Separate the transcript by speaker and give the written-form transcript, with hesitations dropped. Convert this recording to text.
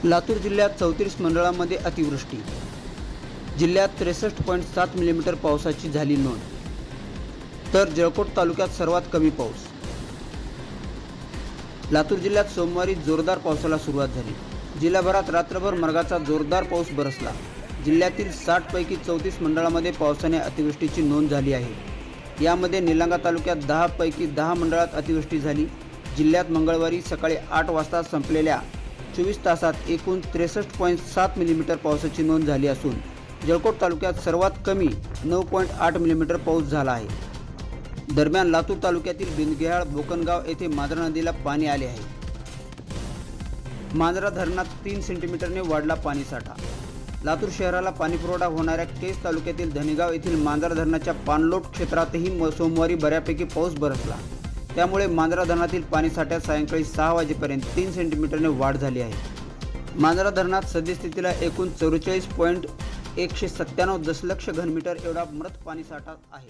Speaker 1: लातूर जिल्ह्यात 34 मंडळांमध्ये अतिवृष्टी। जिल्ह्यात 63.7 मिलीमीटर पावसाची झाली नोंद, तर जळकोट तालुक्यात सर्वात कमी पाऊस। लातूर जिल्ह्यात सोमवारी जोरदार पावसाला सुरुवात झाली। जिल्हाभरात रात्रभर मरगाचा जोरदार पाऊस बरसला। जिल्ह्यातील 60 पैकी 34 मंडळांमध्ये पावसाने अतिवृष्टीची नोंद झाली आहे। यामध्ये निलंगा तालुक्यात 10 पैकी 10 मंडळात अतिवृष्टी झाली। जिल्ह्यात मंगळवारी सकाळी 8 वाजता संपलेल्या 24 तासात एकूण 63.7 मिलीमीटर पावसाची नोंद झाली असून जळकोट तालुक्यात सर्वात कमी 9.8 मिलीमीटर पाऊस झाला आहे। दरम्यान लातूर तालुक्यातील बिंदगेहाळ बोकनगाव येथे मांजरा नदीला पाणी आले आहे। मांजरा धरणात 3 सेंटीमीटरने वाढला पाणीसाठा। लातूर शहराला पाणीपुरवठा होणाऱ्या केज तालुक्यातील धनेगाव येथील मांजरा धरणाच्या पाणलोट क्षेत्रातही सोमवारी बऱ्यापैकी पाऊस बरसला। त्यामुळे मांजरा धरणातील पाणीसाठ्यात सायंकाळी 6 वाजेपर्यंत 3 सेंटीमीटरने वाढ झाली आहे। मांजरा धरणात सद्यस्थितीला एकूण 44.197 दशलक्ष घनमीटर एवढा मृत पाणीसाठा आहे।